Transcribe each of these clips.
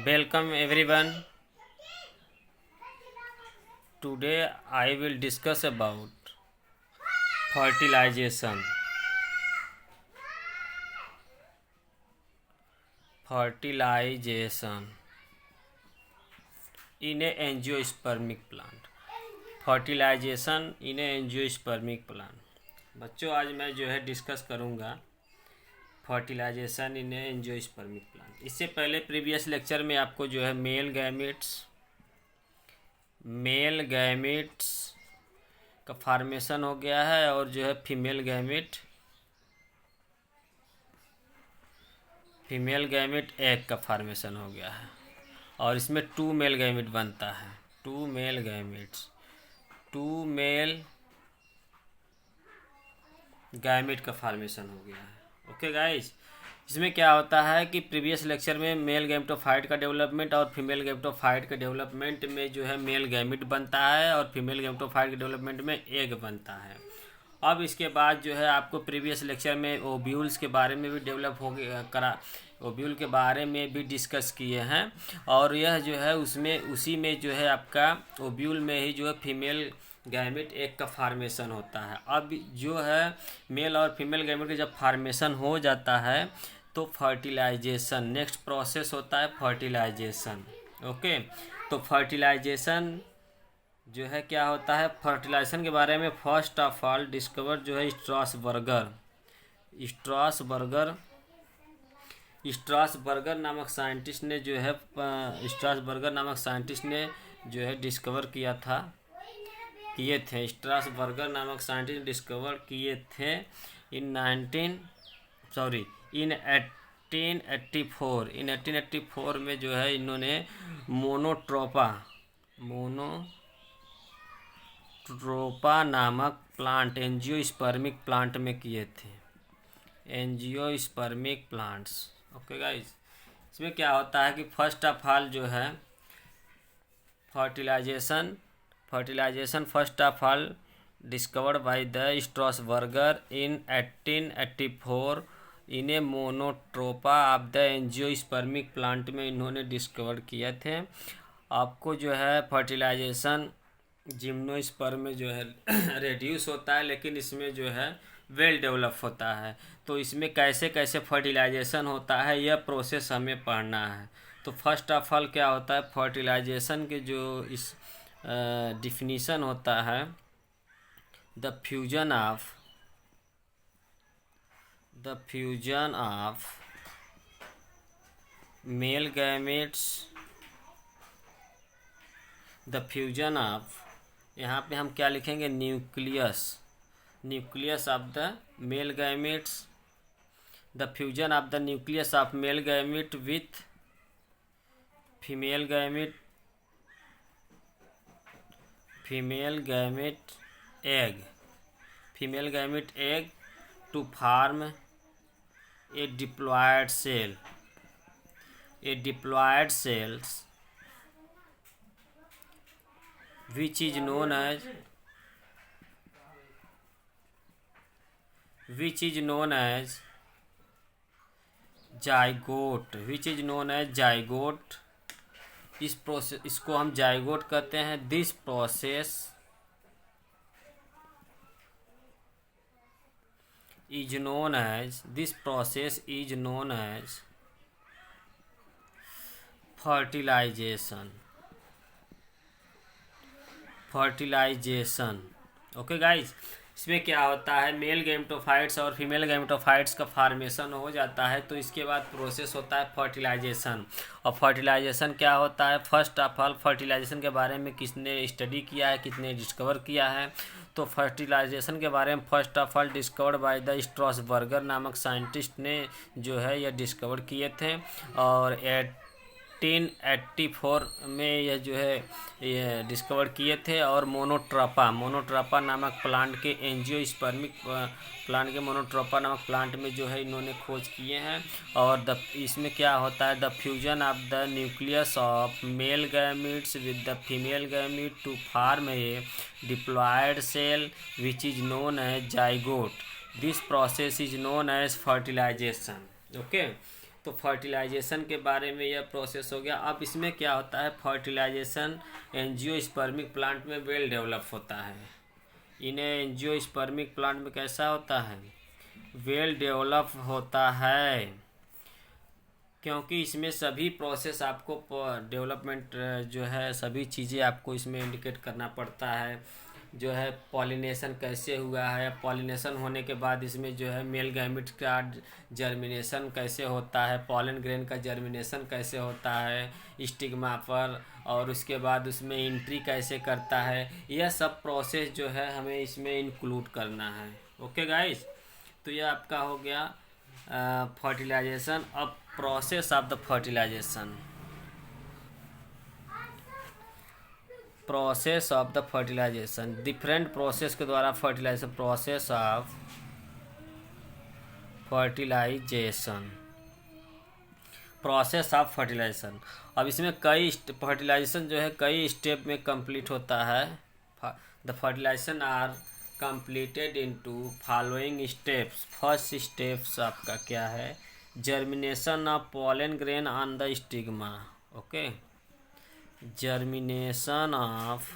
Welcome everyone. Today I will discuss about fertilization. Fertilization in a angiospermic plant. Fertilization in a angiospermic plant. बच्चों आज मैं जो है discuss करूँगा fertilisation इन angiospermic plant. इससे पहले प्रीवियस लेक्चर में आपको जो है मेल गैमेट्स का फार्मेशन हो गया है और जो है फीमेल गैमेट एग का फार्मेशन हो गया है और इसमें टू मेल गैमेट बनता है। टू मेल गैमेट का फार्मेशन हो गया है। ओके गाइस, इसमें क्या होता है कि प्रीवियस लेक्चर में मेल गैमेटोफाइट का डेवलपमेंट और फीमेल गैमेटोफाइट के डेवलपमेंट में जो है मेल गैमेट बनता है और फीमेल गैमेटोफाइट के डेवलपमेंट में एग बनता है। अब इसके बाद जो है आपको प्रीवियस लेक्चर में ओव्यूल्स के बारे में भी डेवलप हो करा ओव्यूल के बारे में भी डिस्कस किए हैं और यह जो है उसी में जो है आपका ओव्यूल में ही जो है फीमेल गैमेट एग का फार्मेशन होता है। अब जो है मेल और फीमेल गैमेट का जब फार्मेशन हो जाता है तो फर्टिलाइजेशन नेक्स्ट प्रोसेस होता है फर्टिलाइजेशन। ओके, तो फर्टिलाइजेशन जो है क्या होता है, फर्टिलाइजेशन के बारे में फर्स्ट ऑफ ऑल डिस्कवर जो है स्ट्रासबर्गर नामक साइंटिस्ट ने जो है स्ट्रासबर्गर नामक साइंटिस्ट ने जो है डिस्कवर स्ट्रासबर्गर नामक साइंटिस्ट डिस्कवर किए थे इन 1884 में जो है इन्होंने मोनोट्रोपा नामक प्लांट एंजियोस्पर्मिक प्लांट में किए थे। Angiospermic plants. ओके गाइस, इसमें क्या होता है कि फर्स्ट ऑफ ऑल जो है fertilization first of all discovered by the Strasburger in 1884 in a Monotropa of the angiospermic plant में इन्होंने डिस्कवर किए थे। आपको जो है फर्टिलाइजेशन जिम्नोस्पर्म में जो है रेड्यूस होता है लेकिन इसमें जो है वेल डेवलप होता है। तो इसमें कैसे कैसे फर्टिलाइजेशन होता है यह प्रोसेस हमें पढ़ना है। तो फर्स्ट ऑफ ऑल क्या होता है फर्टिलाइजेशन के जो इस डिफिनीशन होता है the fusion of male gametes यहाँ पे हम क्या लिखेंगे nucleus of the male gametes the fusion of the nucleus of male gamete with female gamete egg to form a diploid cells which is known as zygote। इस process इसको हम zygote कहते हैं। This process is known as fertilisation. Okay guys, इसमें क्या होता है male gametophytes और फीमेल गैमेटोफाइट्स का फार्मेशन हो जाता है तो इसके बाद प्रोसेस होता है फर्टिलाइजेशन। और फर्टिलाइजेशन क्या होता है, फर्स्ट ऑफ ऑल फर्टिलाइजेशन के बारे में किसने स्टडी किया है, किसने डिस्कवर किया है। तो फर्टिलाइजेशन के बारे में first of all discovered by the Strasburger नामक साइंटिस्ट ने जो है यह डिस्कवर किए थे और 1884 में यह जो है ये डिस्कवर किए थे। और मोनोट्रोपा नामक प्लांट के मोनोट्रोपा नामक प्लांट में जो है इन्होंने खोज किए हैं। और इसमें क्या होता है the fusion of the nucleus of male gametes with the female gamete to form a diploid cell which is known as zygote. This process is known as fertilisation. Okay, तो फर्टिलाइजेशन के बारे में यह प्रोसेस हो गया। अब इसमें क्या होता है, फर्टिलाइजेशन एंजियोस्पर्मिक प्लांट में वेल डेवलप होता है। इन्हें एंजियोस्पर्मिक प्लांट में कैसा होता है, वेल डेवलप होता है, क्योंकि इसमें सभी प्रोसेस आपको डेवलपमेंट जो है सभी चीज़ें आपको इसमें इंडिकेट करना पड़ता है। जो है पॉलिनेशन कैसे हुआ है, पॉलिनेशन होने के बाद इसमें जो है मेल गैमेट का जर्मिनेशन कैसे होता है, पॉलन ग्रेन का जर्मिनेशन कैसे होता है स्टिग्मा पर, और उसके बाद उसमें एंट्री कैसे करता है, यह सब प्रोसेस जो है हमें इसमें इंक्लूड करना है। ओके गाइस, तो यह आपका हो गया फर्टिलाइजेशन। अब process of the fertilisation, process of the fertilisation, different process के द्वारा fertilisation, process of fertilisation, process of fertilisation. अब इसमें कई फर्टिलाइजेशन जो है कई स्टेप में कंप्लीट होता है। The fertilisation are completed into following steps. First steps आपका क्या है, germination of pollen grain on the stigma. Okay, germination of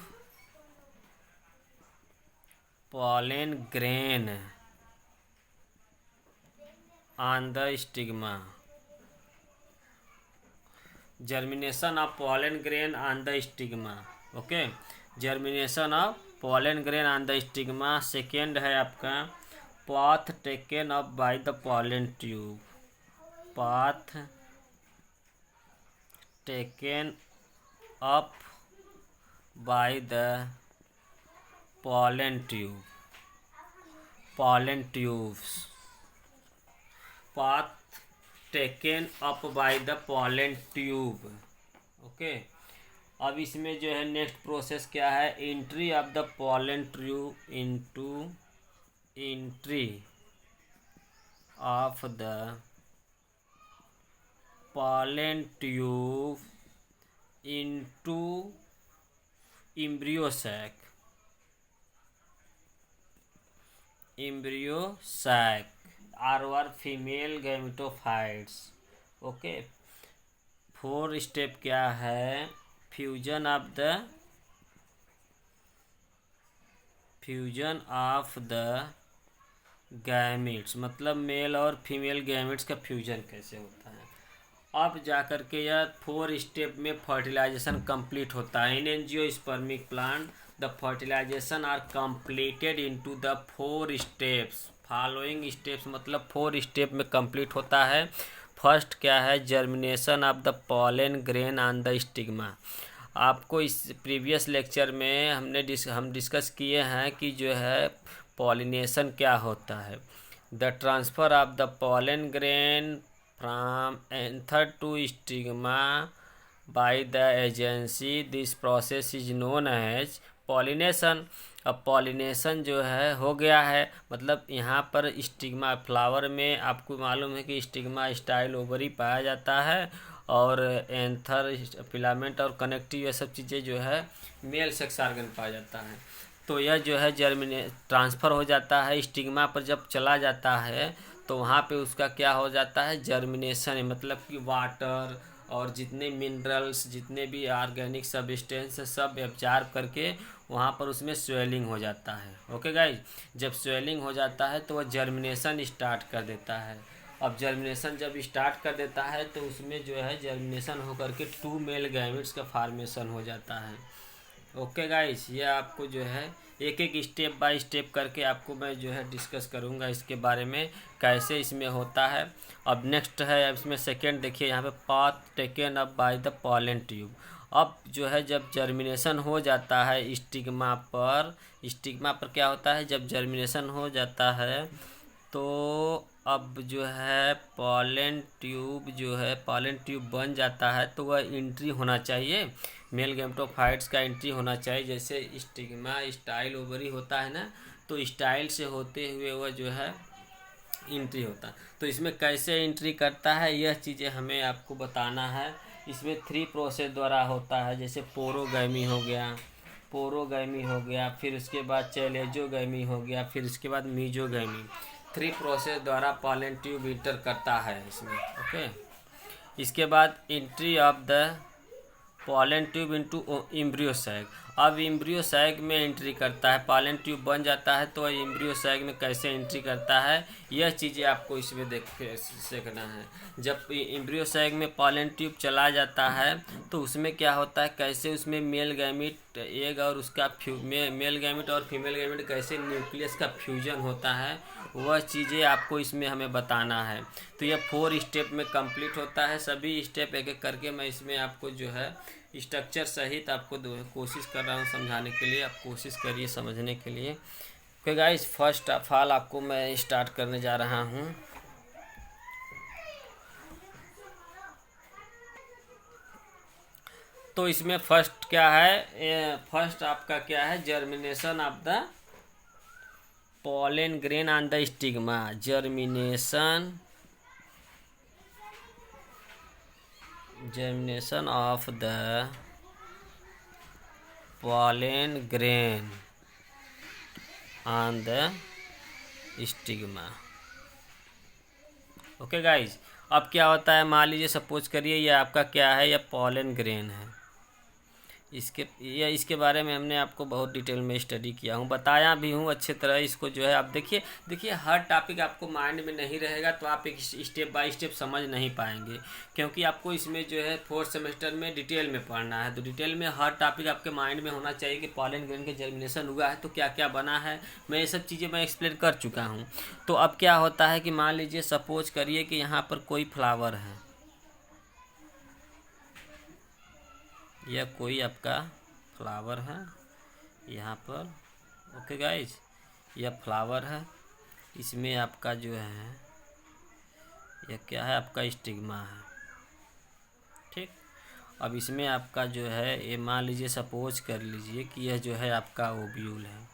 pollen grain on the stigma, germination of pollen grain on the stigma। Okay, germination of pollen grain on the stigma। Second है आपका path taken up by the pollen tube, path taken up by the pollen tube, pollen tubes, path taken up by the pollen tube। Okay, अब इसमें जो है next process क्या है, entry of the pollen tube into, entry of the pollen tube into embryo sac, embryo sac are female gametophytes। Okay, 4 step क्या है, fusion of the gametes, मतलब mail और फीमेल गैमेट्स का फ्यूजन कैसे होता है। अब जाकर के यह 4 स्टेप में फर्टिलाइजेशन कंप्लीट होता है। In angiospermic plant the fertilisation are completed into the 4 steps. Following steps मतलब 4 स्टेप में कंप्लीट होता है। फर्स्ट क्या है, germination of the pollen grain on the stigma. आपको इस प्रीवियस लेक्चर में हम डिस्कस किए हैं कि जो है पॉलिनेशन क्या होता है। The transfer of the pollen grain from anther to stigma by the agency, this process is known as pollination। अब पॉलिनेशन जो है हो गया है, मतलब यहाँ पर स्टिग्मा फ्लावर में आपको मालूम है कि स्टिग्मा स्टाइल ओवरी पाया जाता है, और एंथर फिलामेंट और कनेक्टिव ये सब चीज़ें जो है मेल सेक्स ऑर्गन पाया जाता है। तो यह जो है ट्रांसफ़र हो जाता है स्टिग्मा पर, जब चला जाता है तो वहाँ पे उसका क्या हो जाता है, जर्मिनेशन, मतलब कि वाटर और जितने मिनरल्स जितने भी ऑर्गेनिक सब्सटेंस सब एब्जॉर्ब करके वहाँ पर उसमें स्वेलिंग हो जाता है। ओके गाइज, जब स्वेलिंग हो जाता है तो वह जर्मिनेशन स्टार्ट कर देता है। अब जर्मिनेशन जब स्टार्ट कर देता है तो उसमें जो है जर्मिनेशन होकर के 2 मेल गैमेट्स का फॉर्मेशन हो जाता है। ओके गाइस, ये आपको जो है एक एक स्टेप बाय स्टेप करके आपको मैं जो है डिस्कस करूँगा इसके बारे में कैसे इसमें होता है। अब नेक्स्ट है इसमें सेकेंड, देखिए यहाँ पे path taken up by the pollen tube. अब जो है जब जर्मिनेशन हो जाता है स्टिग्मा पर क्या होता है, जब जर्मिनेशन हो जाता है तो अब जो है पॉलन ट्यूब बन जाता है, तो वह एंट्री होना चाहिए, मेल गैमेटोफाइट्स का एंट्री होना चाहिए। जैसे स्टिग्मा स्टाइल ओवरी होता है ना, तो स्टाइल से होते हुए वह जो है एंट्री होता है। तो इसमें कैसे एंट्री करता है यह चीज़ें हमें आपको बताना है। इसमें 3 प्रोसेस द्वारा होता है, जैसे पोरोगैमी हो गया, फिर उसके बाद चैलेजोगैमी हो गया, फिर उसके बाद मीजोगैमी। 3 प्रोसेस द्वारा पॉलन ट्यूब इंटर करता है इसमें। ओके, इसके बाद entry of the pollen tube into embryo sac. अब एम्ब्रियो सैक में एंट्री करता है, पॉलन ट्यूब बन जाता है तो एम्ब्रियो सैक में कैसे एंट्री करता है, यह चीज़ें आपको इसमें सीखना है। जब एम्ब्रियो सैक में पॉलन ट्यूब चला जाता है तो उसमें क्या होता है, कैसे उसमें मेल गैमिट एग और उसका मेल गैमिट और फीमेल गैमिट कैसे न्यूक्लियस का फ्यूजन होता है, वह चीज़ें आपको इसमें हमें बताना है। तो यह 4 स्टेप में कंप्लीट होता है। सभी स्टेप एक एक करके मैं इसमें आपको जो है स्ट्रक्चर सहित आपको कोशिश कर रहा हूँ समझाने के लिए। आप कोशिश करिए समझने के लिए। Okay guys, first of all आपको मैं स्टार्ट करने जा रहा हूँ। तो इसमें फर्स्ट क्या है, फर्स्ट आपका क्या है, germination of the pollen grain on the stigma, germination of the pollen grain on the stigma। Okay guys, अब क्या होता है, मान लीजिए सपोज करिए ये आपका क्या है, ये पॉलन ग्रेन है। इसके बारे में हमने आपको बहुत डिटेल में स्टडी किया हूँ, बताया भी हूँ अच्छे तरह। इसको जो है आप देखिए हर टॉपिक आपको माइंड में नहीं रहेगा तो आप एक स्टेप बाय स्टेप समझ नहीं पाएंगे, क्योंकि आपको इसमें जो है 4th सेमेस्टर में डिटेल में पढ़ना है। तो डिटेल में हर टॉपिक आपके माइंड में होना चाहिए कि पॉलन ग्रेन के जर्मिनेशन हुआ है तो क्या क्या बना है, मैं ये सब चीज़ें मैं एक्सप्लेन कर चुका हूँ। तो अब क्या होता है कि मान लीजिए सपोज करिए कि यहाँ पर कोई फ्लावर है, यह कोई आपका फ्लावर है यहाँ पर। ओके गाइज, यह फ्लावर है, इसमें आपका जो है यह क्या है, आपका स्टिग्मा है। ठीक, अब इसमें आपका जो है ये मान लीजिए सपोज कर लीजिए कि यह जो है आपका ओव्यूल है।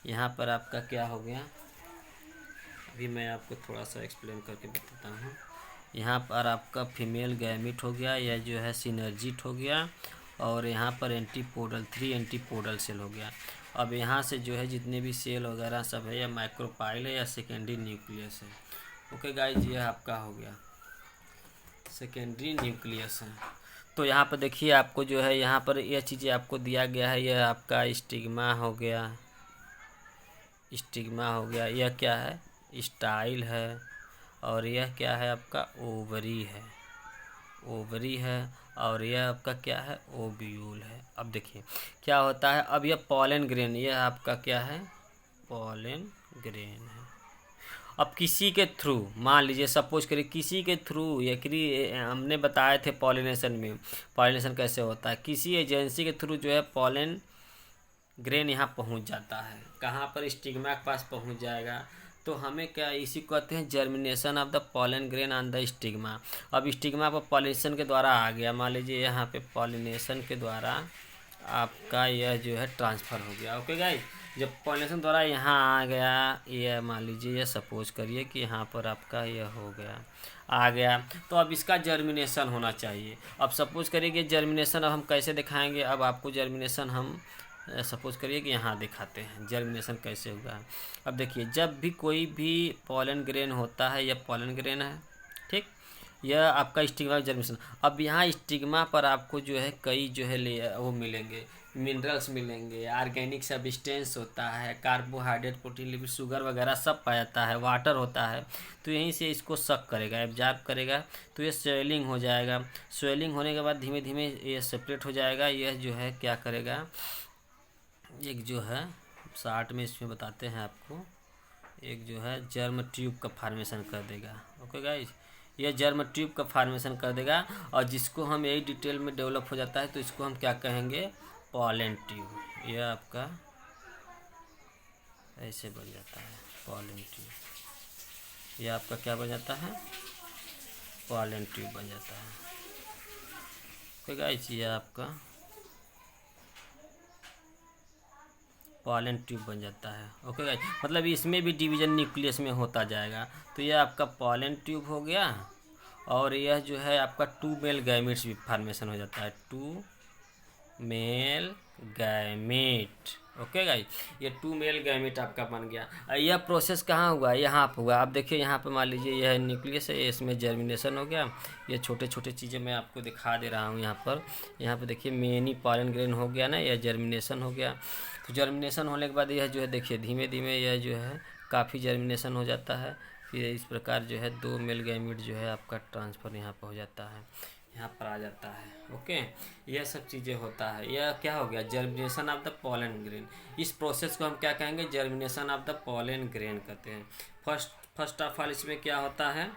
यहाँ पर आपका क्या हो गया, अभी मैं आपको थोड़ा सा एक्सप्लेन करके बताता हूँ। यहाँ पर आपका फीमेल गैमिट हो गया, यह जो है सिनर्जिट हो गया, और यहाँ पर एंटीपोडल 3 एंटीपोडल सेल हो गया। अब यहाँ से जो है जितने भी सेल वगैरह सब है, या माइक्रोपाइल है या सेकेंडरी न्यूक्लियस है। ओके गाइज, ये आपका हो गया सेकेंडरी न्यूक्लियस है। तो यहाँ पर देखिए आपको जो है यहाँ पर यह चीज़ें आपको दिया गया है, यह आपका स्टिग्मा हो गया, यह क्या है, स्टाइल है, और यह क्या है आपका ओवरी है, और यह आपका क्या है, ओव्यूल है। अब देखिए क्या होता है, अब यह पॉलन ग्रेन, यह आपका क्या है, पॉलन ग्रेन है। अब किसी के थ्रू, मान लीजिए सपोज करिए किसी के थ्रू, हमने बताए थे पॉलिनेशन में पॉलिनेशन कैसे होता है, किसी एजेंसी के थ्रू जो है पॉलन ग्रेन यहाँ पहुँच जाता है। कहाँ पर, स्टिग्मा के पास पहुँच जाएगा। तो हमें क्या, इसी को कहते हैं germination of the pollen grain on the stigma. अब स्टिग्मा पर पॉलिनेशन के द्वारा आ गया, मान लीजिए यहाँ पे पॉलिनेशन के द्वारा आपका यह जो है ट्रांसफ़र हो गया। ओके गाइस, जब पॉलिनेशन द्वारा यहाँ आ गया, यह मान लीजिए यह सपोज करिए कि यहाँ पर आपका यह हो गया, आ गया, तो अब इसका जर्मिनेशन होना चाहिए। अब सपोज करिए कि जर्मिनेशन अब हम कैसे दिखाएंगे, अब आपको जर्मिनेशन हम सपोज करिए कि यहाँ दिखाते हैं जर्मिनेशन कैसे हुआ है। अब देखिए जब भी कोई भी पॉलन ग्रेन होता है, यह पॉलन ग्रेन है, ठीक, यह आपका स्टिग्मा जर्मिनेशन। अब यहाँ स्टिग्मा पर आपको जो है कई जो है वो मिलेंगे, मिनरल्स मिलेंगे, ऑर्गेनिक सब्सटेंस होता है, कार्बोहाइड्रेट, प्रोटीन, लिपिड, शुगर वगैरह सब पाया जाता है, वाटर होता है। तो यहीं से इसको सक करेगा, एब्जॉर्ब करेगा, तो ये स्वेलिंग हो जाएगा। स्वेलिंग होने के बाद धीमे धीमे ये सेपरेट हो जाएगा। यह जो है क्या करेगा, एक जो है शार्ट में इसमें बताते हैं आपको, एक जो है जर्म ट्यूब का फॉर्मेशन कर देगा। ओके गाइस, यह जर्म ट्यूब का फॉर्मेशन कर देगा, और जिसको हम यही डिटेल में डेवलप हो जाता है तो इसको हम क्या कहेंगे, पॉलन ट्यूब। यह आपका ऐसे बन जाता है पॉलन ट्यूब, यह आपका क्या बन जाता है, पॉलन ट्यूब बन जाता है। ओके गाइस, यह आपका पॉलन ट्यूब बन जाता है। ओके गाइस, मतलब इसमें भी डिवीजन न्यूक्लियस में होता जाएगा। तो यह आपका पॉलन ट्यूब हो गया, और यह जो है आपका 2 मेल गैमेट्स भी फॉर्मेशन हो जाता है, 2 मेल गैमेट। ओके गाइस, ये 2 मेल गैमेट आपका बन गया। यह प्रोसेस कहाँ हुआ? यहाँ पे हुआ। आप देखिए यहाँ पे मान लीजिए यह न्यूक्लियस है, इसमें जर्मिनेशन हो गया। ये छोटे छोटे चीज़ें मैं आपको दिखा दे रहा हूँ यहाँ पे देखिए मेनी पॉलन ग्रेन हो गया ना, यह जर्मिनेशन हो गया। तो जर्मिनेशन होने के बाद यह जो है देखिए धीमे धीमे यह जो है काफ़ी जर्मिनेशन हो जाता है। फिर इस प्रकार जो है 2 मेल गैमेट जो है आपका ट्रांसफ़र यहाँ पर हो जाता है, यहाँ पर आ जाता है। ओके, यह सब चीज़ें होता है। यह क्या हो गया? Germination of the pollen grain. इस प्रोसेस को हम क्या कहेंगे? Germination of the pollen grain कहते हैं। फर्स्ट ऑफ ऑल इसमें क्या होता है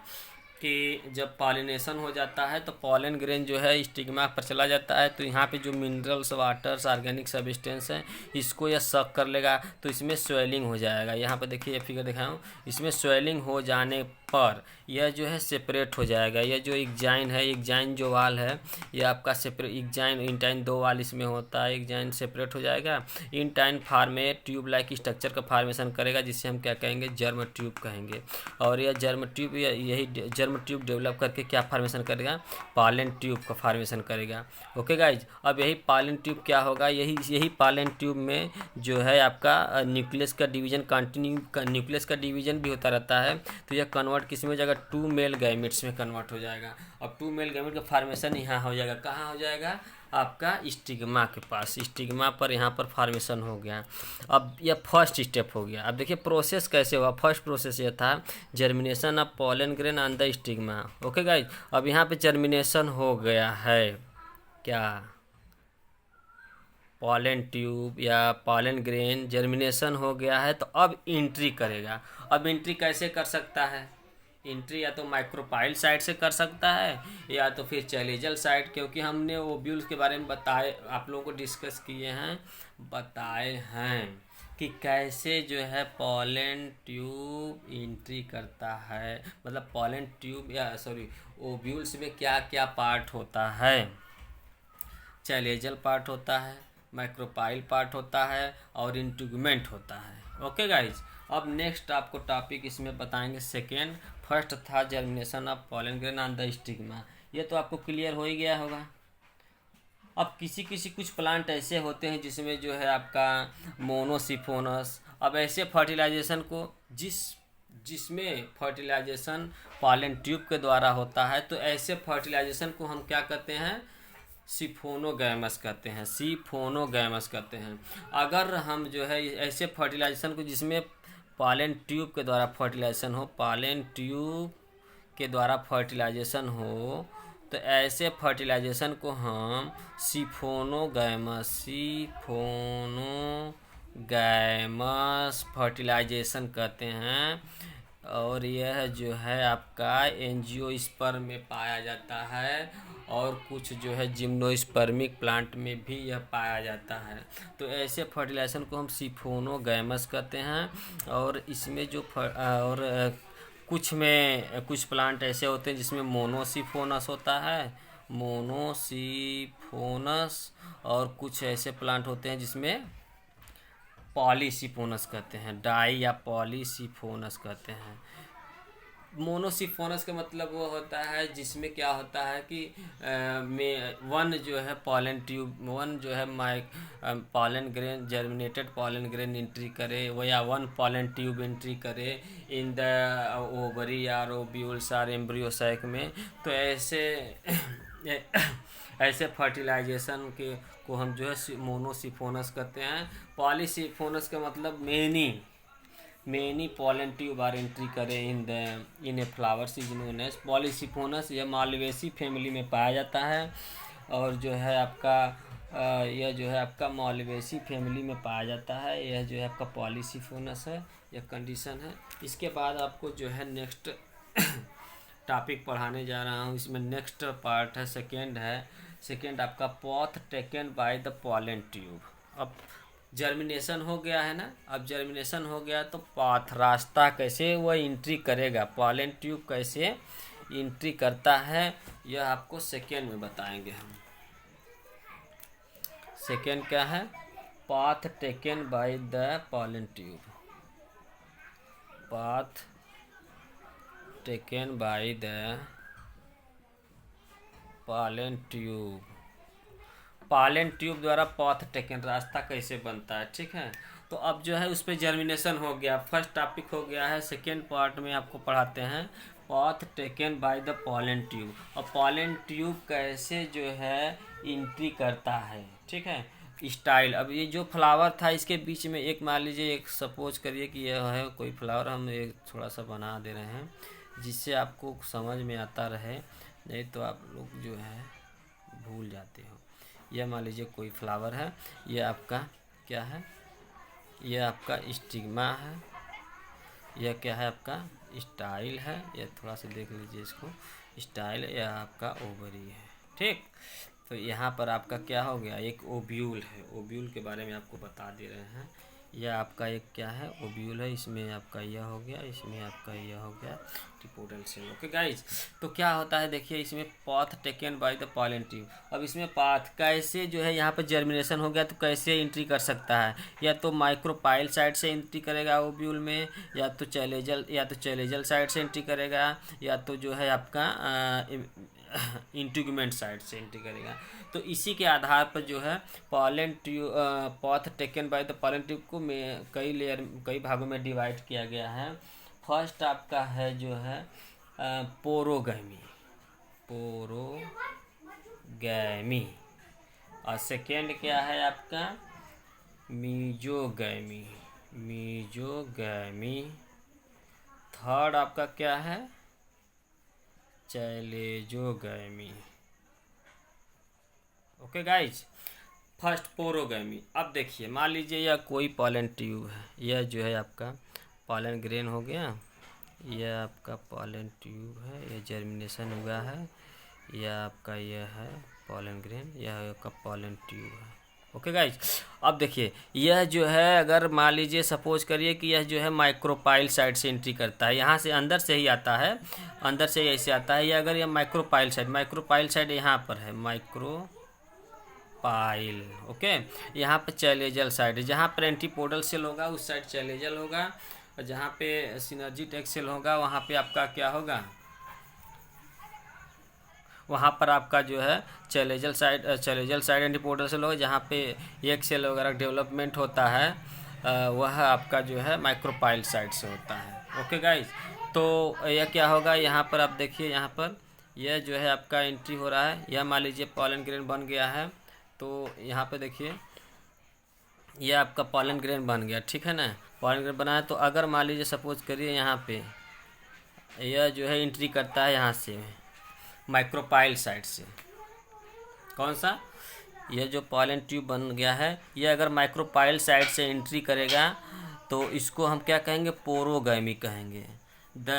कि जब पॉलिनेशन हो जाता है तो पॉलन ग्रेन जो है स्टिग्मा पर चला जाता है। तो यहाँ पे जो मिनरल्स, वाटर्स, ऑर्गेनिक सब्सटेंस हैं, इसको यह सक कर लेगा, तो इसमें स्वेलिंग हो जाएगा। यहाँ पे देखिए, ये फिगर दिखाया हूँ, इसमें स्वेलिंग हो जाने पर यह जो है सेपरेट हो जाएगा। यह जो इग्जाइन है, इग्जाइन जो वाल है, यह आपका सेपरेट इग्जाइन इंटाइन 2 वाल इसमें होता है। इग्जाइन सेपरेट हो जाएगा, intine format tube like structure का फॉर्मेशन करेगा, जिससे हम क्या कहेंगे? जर्म ट्यूब कहेंगे। और यह जर्म ट्यूब, यही जर्म ट्यूब डेवलप करके क्या फॉर्मेशन करेगा? पॉलन ट्यूब का फॉर्मेशन करेगा। ओके गाइज, अब यही पॉलन ट्यूब क्या होगा? यही पॉलन ट्यूब में जो है आपका न्यूक्लियस का डिवीजन कंटिन्यू, न्यूक्लियस का डिवीजन भी होता रहता है। तो यह कन्वर्ट किस में हो जाएगा? 2 मेल गैमेट्स में कन्वर्ट हो जाएगा। अब 2 मेल गैमेट का फॉर्मेशन यहाँ हो जाएगा। कहाँ हो जाएगा? आपका स्टिग्मा के पास, स्टिग्मा पर यहाँ पर फॉर्मेशन हो गया। अब यह फर्स्ट स्टेप हो गया। अब देखिए प्रोसेस कैसे हुआ। फर्स्ट प्रोसेस ये था germination of pollen grain on the stigma. Okay guys, अब यहाँ पे जर्मिनेशन हो गया है, क्या? पॉलन ट्यूब या पॉलन ग्रेन जर्मिनेशन हो गया है, तो अब एंट्री करेगा। अब एंट्री कैसे कर सकता है? एंट्री या तो माइक्रोपाइल साइड से कर सकता है या तो फिर चैलेजल साइड, क्योंकि हमने ओब्यूल्स के बारे में बताए, आप लोगों को डिस्कस किए हैं, बताए हैं कि कैसे जो है पॉलन ट्यूब एंट्री करता है। मतलब पॉलन ट्यूब या सॉरी ओब्यूल्स में क्या क्या पार्ट होता है? चैलेजल पार्ट होता है, माइक्रोपाइल पार्ट होता है और इंट्यूगमेंट होता है। ओके गाइज, अब नेक्स्ट आपको टॉपिक इसमें बताएंगे सेकेंड। फर्स्ट था germination of pollen grain on the stigma. ये तो आपको क्लियर हो ही गया होगा। अब किसी कुछ प्लांट ऐसे होते हैं जिसमें जो है आपका मोनोसिफोनस। अब ऐसे फर्टिलाइजेशन को जिसमें फर्टिलाइजेशन पॉलन ट्यूब के द्वारा होता है, तो ऐसे फर्टिलाइजेशन को हम क्या कहते हैं? सिफोनोगैमस कहते हैं, सिफोनोगैमस कहते हैं। अगर हम जो है ऐसे फर्टिलाइजेशन को जिसमें पॉलन ट्यूब के द्वारा फर्टिलाइजेशन हो, पॉलन ट्यूब के द्वारा फर्टिलाइजेशन हो, तो ऐसे फर्टिलाइजेशन को हम सिफोनोगैमस फर्टिलाइजेशन कहते हैं। और यह जो है आपका एंजियोस्पर्म में पाया जाता है और कुछ जो है जिम्नोस्पर्मिक प्लांट में भी यह पाया जाता है। तो ऐसे फर्टिलाइजेशन को हम सिफोनोगैमस कहते हैं। और इसमें जो कुछ प्लांट ऐसे होते हैं जिसमें मोनोसिफोनस होता है, मोनोसिफोनस। और कुछ ऐसे प्लांट होते हैं जिसमें पॉलीसिफोनस कहते हैं, डाई या पॉलीसिफोनस कहते हैं। मोनोसिफोनस का मतलब वो होता है जिसमें क्या होता है कि वन जो है पॉलन ट्यूब, वन जो है pollen grain, germinated pollen grain entry करे, वो या वन पॉलन ट्यूब एंट्री करे इन द ओवरी और ओव्यूल्स और एम्ब्रियो सैक में। तो ऐसे फर्टिलाइजेशन को हम जो है मोनोसिफोनस कहते हैं। पॉलीसिफोनस का मतलब many pollen tube are entry करे in a flowers is known as polysiphonous. यह मालवेसी फैमिली में पाया जाता है और जो है आपका यह जो है आपका मालवेसी फैमिली में पाया जाता है। यह जो है आपका पॉलीसिफोनस है, यह कंडीशन है। इसके बाद आपको जो है नेक्स्ट टॉपिक पढ़ाने जा रहा हूँ। इसमें नेक्स्ट पार्ट है, सेकेंड आपका path taken by the pollen tube. अब जर्मिनेशन हो गया है ना, अब जर्मिनेशन हो गया तो पाथ, रास्ता कैसे वह एंट्री करेगा, पॉलन ट्यूब कैसे एंट्री करता है, यह आपको सेकेंड में बताएंगे हम। सेकेंड क्या है? Path taken by the pollen tube, path taken by the pollen tube. Pollen tube द्वारा पॉथ टेकन, रास्ता कैसे बनता है, ठीक है। तो अब जो है उस पर जर्मिनेशन हो गया, फर्स्ट टॉपिक हो गया है। सेकेंड पार्ट में आपको पढ़ाते हैं path taken by the pollen tube, और पॉलन ट्यूब कैसे जो है एंट्री करता है, ठीक है। स्टाइल, अब ये जो फ्लावर था इसके बीच में एक मान लीजिए, एक सपोज करिए कि यह है कोई फ्लावर, हम एक थोड़ा सा बना दे रहे हैं जिससे आपको समझ में आता रहे, नहीं तो आप लोग जो है भूल जाते हो। यह मान लीजिए कोई फ्लावर है, यह आपका क्या है, यह आपका स्टिग्मा है, यह क्या है आपका स्टाइल है, यह थोड़ा सा देख लीजिए इसको, स्टाइल, यह आपका ओवरी है, ठीक। तो यहाँ पर आपका क्या हो गया, एक ओब्यूल है, ओब्यूल के बारे में आपको बता दे रहे हैं। यह आपका एक क्या है ओब्यूल है, इसमें आपका यह हो गया, इसमें आपका यह हो गया टिपोडल सेल। ओके गाइज, तो क्या होता है देखिए, इसमें path taken by the pollen tube. अब इसमें पाथ कैसे जो है यहाँ पर जर्मिनेशन हो गया तो कैसे एंट्री कर सकता है, या तो माइक्रोपाइल साइड से एंट्री करेगा ओब्यूल में, या तो चैलेजल साइड से एंट्री करेगा, या तो जो है आपका इंटीग्यूमेंट साइड से एंट्री करेगा। तो इसी के आधार पर जो है pollen tube, path taken by the pollen tube को कई भागों में डिवाइड किया गया है। फर्स्ट आपका है जो है पोरोगैमी, और सेकेंड क्या है आपका मीजोगैमी, थर्ड आपका क्या है चैलेजोगैमी। Okay guys, first पोरोगैमी। अब देखिए मान लीजिए यह कोई पॉलन ट्यूब है, यह जो है आपका पॉलन ग्रेन हो गया, यह आपका पॉलन ट्यूब है, यह जर्मिनेशन हुआ है, यह आपका यह है पॉलन ग्रेन, यह आपका पॉलन ट्यूब है। ओके गाइज, अब देखिए यह जो है, अगर मान लीजिए सपोज करिए कि यह जो है माइक्रोपाइल साइड से एंट्री करता है, यहाँ से अंदर से ही आता है, अंदर से ऐसे आता है, या अगर यह माइक्रोपाइल साइड यहाँ पर है, माइक्रोपाइल। ओके, यहाँ पर चैलेजल साइड है, जहाँ पर एंटीपोडल सेल होगा उस साइड चैलेजल होगा, और जहाँ पे सिनर्जिक सेल होगा वहाँ पे आपका क्या होगा, वहाँ पर आपका जो है चैलेजल साइड एंटीपोडल सेल होगा, जहाँ पे एक सेल वगैरह डेवलपमेंट होता है वह आपका जो है माइक्रोपाइल साइड से होता है। ओके गाइज, तो यह क्या होगा, यहाँ पर आप देखिए, यहाँ पर यह जो है आपका एंट्री हो रहा है, यह मान लीजिए पॉलन ग्रेन बन गया है, तो यहाँ पे देखिए यह आपका पॉलन ग्रेन बन गया, ठीक है ना। पॉलन ग्रेन बना है, तो अगर मान लीजिए सपोज करिए यहाँ पे यह जो है एंट्री करता है यहाँ से माइक्रोपाइल साइड से, कौन सा, यह जो पॉलन ट्यूब बन गया है, यह अगर माइक्रोपाइल साइड से एंट्री करेगा तो इसको हम क्या कहेंगे, पोरोगैमी कहेंगे। The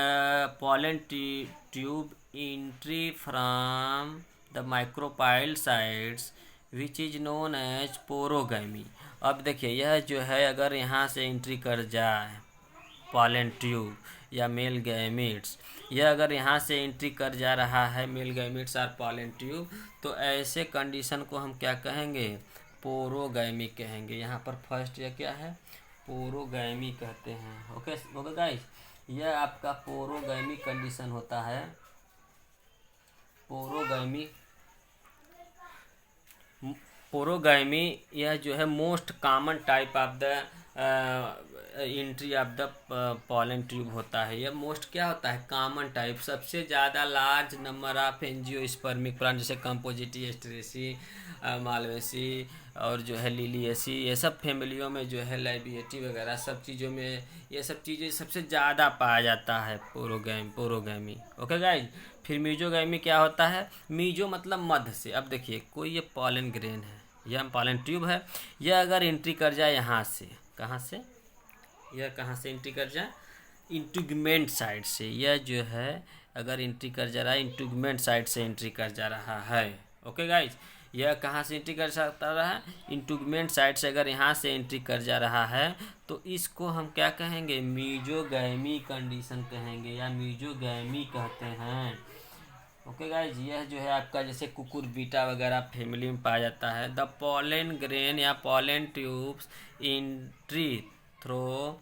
pollen tube entry from the micropyle sides which is known as porogamy. अब देखिए यह जो है अगर यहाँ से एंट्री कर जाए पॉलन ट्यूब या मेल गैमीट्स, यह अगर यहाँ से एंट्री कर जा रहा है मेल गैमीट्स और पॉलन ट्यूब, तो ऐसे कंडीशन को हम क्या कहेंगे, पोरोगैमी कहेंगे। यहाँ पर फर्स्ट यह क्या है, पोरोगैमी कहते हैं। ओके ओके गाइस, यह आपका पोरोगैमी कंडीशन होता है। पोरोगैमी यह जो है most common type of the entry of the pollen tube होता है। यह मोस्ट क्या होता है, कॉमन टाइप, सबसे ज़्यादा large number of angiospermic plant जैसे कंपोजिटी, एस्ट्रेसी, मालवेसी और जो है लिलिएसी, ये सब फैमिलियों में जो है लाइबिएटी वगैरह सब चीज़ों में ये सब चीज़ें सबसे ज़्यादा पाया जाता है पोरोगैमी। ओके गाइज, फिर मीजोगैमी क्या होता है, मीजो मतलब मध्य से। अब देखिए कोई ये पॉलन ग्रेन है, यह पॉलन ट्यूब है, यह अगर एंट्री कर जाए यहाँ से, कहाँ से, यह कहाँ से एंट्री कर जाए, इंटीग्यूमेंट साइड से, यह जो है अगर एंट्री कर जा रहा है इंटीग्यूमेंट साइड से एंट्री कर जा रहा है। ओके गाइज, यह कहाँ से एंट्री कर सकता रहा है, इंटीग्यूमेंट साइड से अगर यहाँ से एंट्री कर जा रहा है तो इसको हम क्या कहेंगे, मीजोगैमी कंडीशन कहेंगे या मीजोगैमी कहते हैं। ओके गाइज, यह जो है आपका जैसे कुकुरबिटा वगैरह फैमिली में पाया जाता है। द पॉलन ग्रेन या pollen tubes entry through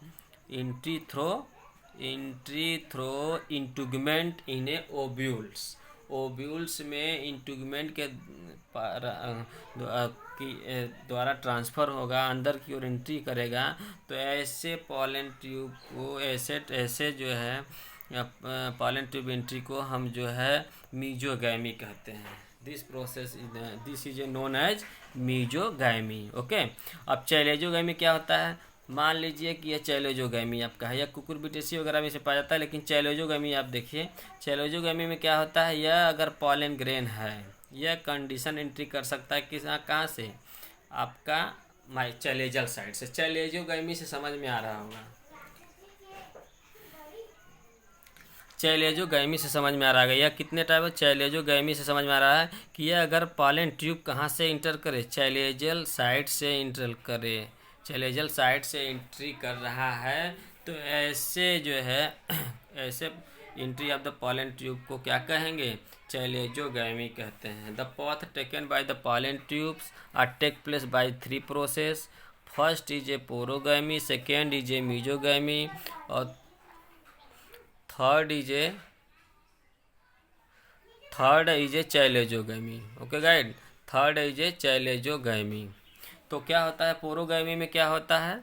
integument in a ovules में इंटीग्यूमेंट के द्वारा ट्रांसफ़र होगा, अंदर की ओर एंट्री करेगा, तो ऐसे पॉलन ट्यूब को ऐसे जो है पॉलन ट्यूब एंट्री को हम जो है मीजोगैमी कहते हैं। This is a known as mesogamy. Okay, अब चैलेजोगैमी क्या होता है? मान लीजिए कि यह चैलेजोगैमी आपका है, या कुकुरबिटेसी वगैरह में से पाया जाता है, लेकिन चैलेजोगैमी आप देखिए, चैलेजोगैमी में क्या होता है, यह अगर पॉलन ग्रेन है, यह कंडीशन एंट्री कर सकता है कहाँ से? आपका चैलेजल साइड से। चैलेजोगैमी से समझ में आ रहा होगा, चैलेजोगैमी से समझ में आ रहा है। यह कितने टाइप है? चैलेजोगैमी से समझ में आ रहा है कि यह अगर पॉलन ट्यूब कहाँ से इंटर करे? चैलेजल साइड से इंटर करे, चैलेजल साइड से एंट्री कर रहा है, तो ऐसे जो है ऐसे entry of the pollen tube को क्या कहेंगे? चैलेजोगैमी कहते हैं। The path taken by the pollen tubes are take place by 3 process. First is a porogamy, second is a mesogamy, और third is a chalazogamy. Okay guide, third is a chalazogamy. तो क्या होता है पोरोगैमी में? क्या होता है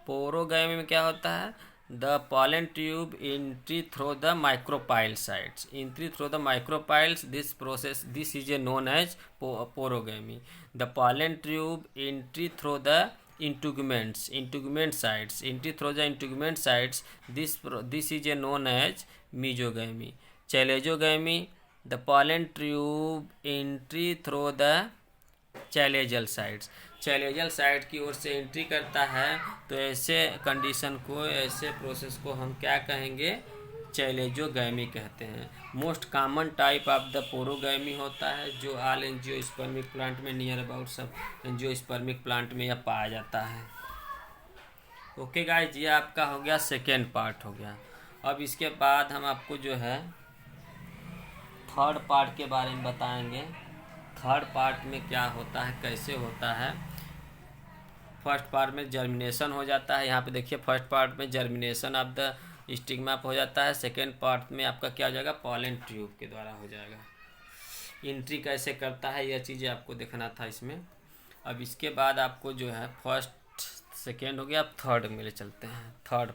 पोरोगैमी में? क्या होता है? The pollen tube entry through the micropyle sides, entry through the micropyles, this is a known as porogamy. The pollen tube entry through the integument sites, entry through the integument sites, this is a known as mesogamy. Chalejogamy, the pollen tube entry through the chalazal sides, chalazal side की ओर से entry करता है, तो ऐसे condition को, ऐसे process को हम क्या कहेंगे? चैलेजोगैमी कहते हैं। Most common type of the पोरोगैमी होता है, जो ऑल एंजियोस्पर्मिक प्लांट में, नियर अबाउट सब एंजियोस्पर्मिक प्लांट में यह पाया जाता है। ओके गाइज, ये आपका हो गया सेकेंड पार्ट हो गया। अब इसके बाद हम आपको जो है थर्ड पार्ट के बारे में बताएंगे। थर्ड पार्ट में क्या होता है, कैसे होता है। फर्स्ट पार्ट में जर्मिनेशन हो जाता है, यहाँ पे देखिए फर्स्ट पार्ट में जर्मिनेशन ऑफ द स्टिग्मा हो जाता है। सेकेंड पार्ट में आपका क्या हो जाएगा? पॉलन ट्यूब के द्वारा हो जाएगा। एंट्री कैसे करता है, यह चीज़ें आपको देखना था इसमें। अब इसके बाद आपको जो है फर्स्ट सेकेंड हो गया, अब थर्ड में ले चलते हैं। थर्ड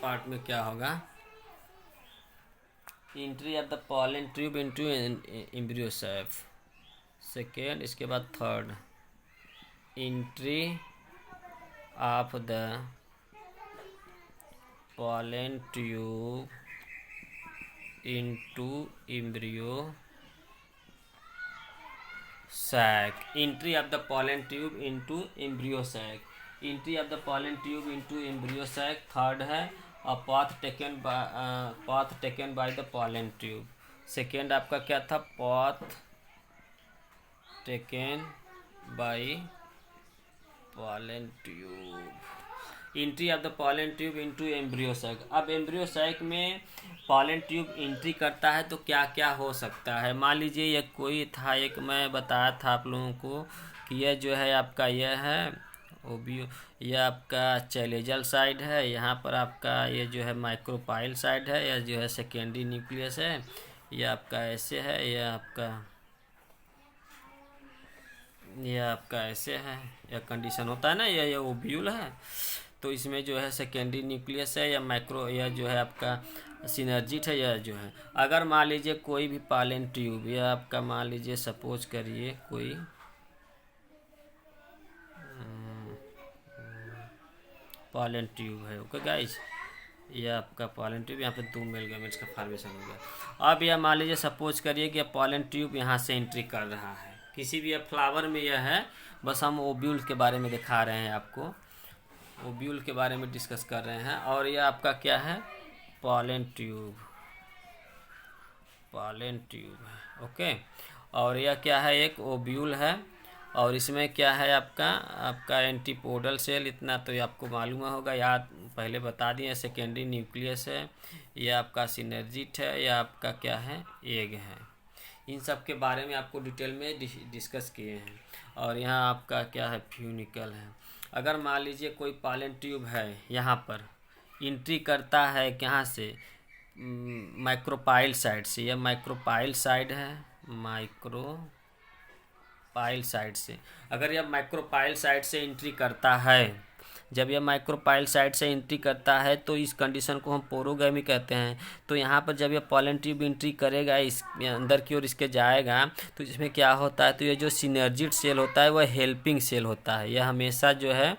पार्ट में क्या होगा? Entry of the pollen tube into embryo sac, second. इसके बाद third, entry of the pollen tube into embryo sac, entry of the pollen tube into embryo sac, entry of the pollen tube into embryo sac third है। और path taken by the pollen tube, second आपका क्या था? Path taken by pollen tube, entry of the pollen tube into embryo sac. अब embryo sac में pollen tube entry करता है तो क्या क्या हो सकता है? मान लीजिए यह कोई था, एक मैं बताया था आप लोगों को कि यह जो है आपका यह है ओबियो, यह आपका चैलेजल साइड है, यहाँ पर आपका ये जो है माइक्रोपाइल साइड है, यह जो है सेकेंडरी न्यूक्लियस है, यह आपका ऐसे है, यह आपका ऐसे है, यह कंडीशन होता है ना, यह ओब्यूल है। तो इसमें जो है सेकेंडरी न्यूक्लियस है, यह जो है आपका सिनर्जिट है, यह जो है। अगर मान लीजिए कोई भी पॉलन ट्यूब, यह आपका मान लीजिए सपोज करिए कोई पॉलन ट्यूब है। ओके गाइस, यह आपका पॉलन ट्यूब, यहाँ पे 2 मेल गैमेट्स का फॉर्मेशन हो गया। अब यह मान लीजिए सपोज करिए कि पॉलन ट्यूब यहाँ से एंट्री कर रहा है, किसी भी फ्लावर में यह है, बस हम ओब्यूल के बारे में दिखा रहे हैं आपको, ओब्यूल के बारे में डिस्कस कर रहे हैं। और यह आपका क्या है? पॉलन ट्यूब है। ओके, और यह क्या है? एक ओब्यूल है। और इसमें क्या है आपका एंटीपोडल सेल, इतना तो ये आपको मालूम होगा, याद पहले बता दिए। सेकेंडरी न्यूक्लियस है, यह आपका सिनर्जिट है, यह आपका क्या है? एग है। इन सब के बारे में आपको डिटेल में डिस्कस किए हैं। और यहाँ आपका क्या है? फ्यूनिकल है। अगर मान लीजिए कोई पॉलन ट्यूब है, यहाँ पर एंट्री करता है कहाँ से? माइक्रोपाइल साइड से, यह माइक्रोपाइल साइड है, माइक्रोपाइल साइड से। अगर यह माइक्रोपाइल साइड से एंट्री करता है, जब यह माइक्रोपाइल साइड से एंट्री करता है तो इस कंडीशन को हम पोरोगैमी कहते हैं। तो यहाँ पर जब यह पॉलन ट्यूब एंट्री करेगा, इस अंदर की ओर इसके जाएगा, तो इसमें क्या होता है, तो ये जो सिनर्जिड सेल होता है वह हेल्पिंग सेल होता है। यह हमेशा जो है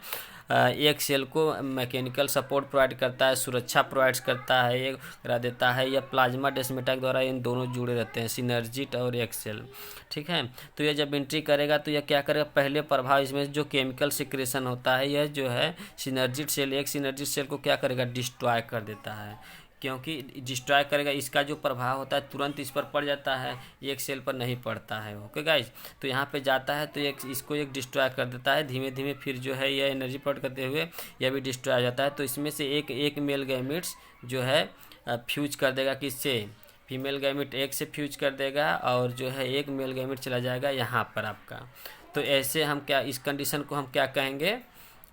एक सेल को मैकेनिकल सपोर्ट प्रोवाइड करता है, सुरक्षा प्रोवाइड करता है, ये करा देता है। यह प्लाज्मा डेस्मेटा के द्वारा इन दोनों जुड़े रहते हैं, सिनर्जिट और एक सेल। ठीक है, तो यह जब एंट्री करेगा तो यह क्या करेगा, पहले प्रभाव इसमें जो केमिकल सिक्रेशन होता है, यह जो है सिनर्जिट सेल, एक सिनर्जिट सेल को क्या करेगा, डिस्ट्रॉय कर देता है। क्योंकि डिस्ट्रॉय करेगा, इसका जो प्रभाव होता है तुरंत इस पर पड़ जाता है, एक सेल पर नहीं पड़ता है। ओके गाइज, तो यहाँ पे जाता है तो इसको एक डिस्ट्रॉय कर देता है धीमे धीमे, फिर जो है यह एनर्जी प्रोवाइड करते हुए यह भी डिस्ट्रॉय हो जाता है। तो इसमें से एक मेल गैमेट्स जो है फ्यूज कर देगा, किससे, फीमेल गैमेट एक से फ्यूज कर देगा, और जो है एक मेल गैमेट चला जाएगा यहाँ पर आपका। तो ऐसे हम क्या, इस कंडीशन को हम क्या कहेंगे,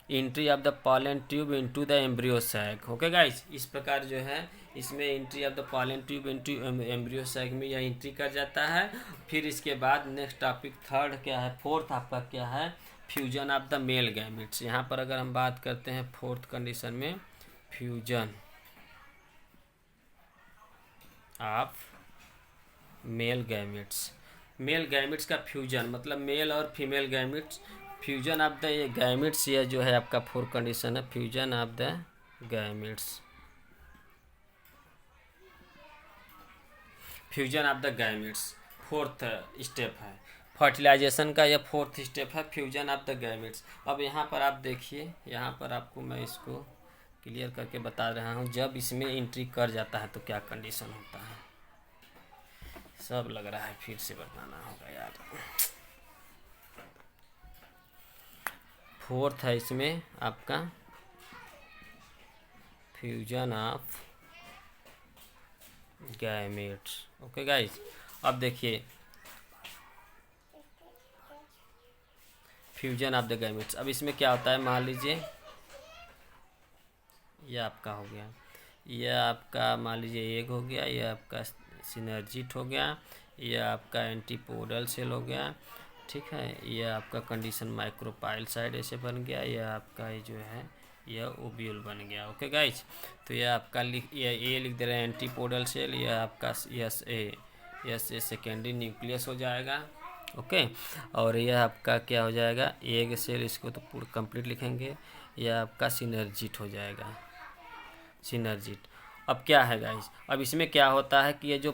entry of the pollen tube into the embryo sac. Okay guys, इस प्रकार जो है इसमें entry of the pollen tube into embryo sac में यह एंट्री कर जाता है। फिर इसके बाद नेक्स्ट टॉपिक थर्ड क्या है, फोर्थ आपका क्या है, fusion of the male gametes. यहाँ पर अगर हम बात करते हैं फोर्थ कंडीशन में, fusion of male gametes. Male gametes का फ्यूजन मतलब मेल और female gametes, fusion of the gametes, यह जो है आपका फोर्थ कंडीशन है, fusion of the gametes. Fusion of the gametes fourth step है, फर्टिलाइजेशन का यह फोर्थ स्टेप है, फ्यूजन ऑफ द गैमेट्स। अब यहाँ पर आप देखिए, यहाँ पर आपको मैं इसको क्लियर करके बता रहा हूँ, जब इसमें एंट्री कर जाता है तो क्या कंडीशन होता है। सब लग रहा है फिर से बताना होगा यार। फोर्थ है इसमें आपका fusion of gametes. Okay guys, अब देखिए फ्यूजन ऑफ द गैमेट्स। अब इसमें क्या होता है, मान लीजिए यह आपका हो गया, यह आपका मान लीजिए एग हो गया, यह आपका सिनर्जिट हो गया, यह आपका एंटीपोडल सेल हो गया। ठीक है, यह आपका कंडीशन माइक्रोपाइल साइड ऐसे बन गया, यह आपका जो है यह ओब्यूल बन गया। ओके गाइज, तो यह आपका यह ए लिख दे रहे हैं एंटीपोडल सेल, यह आपका एस ए सेकेंडरी न्यूक्लियस हो जाएगा। ओके, और यह आपका क्या हो जाएगा, एग सेल, इसको तो पूरा कंप्लीट लिखेंगे, यह आपका सिनर्जिट हो जाएगा, सिनर्जिट। अब क्या है गाइज, अब इसमें क्या होता है कि ये जो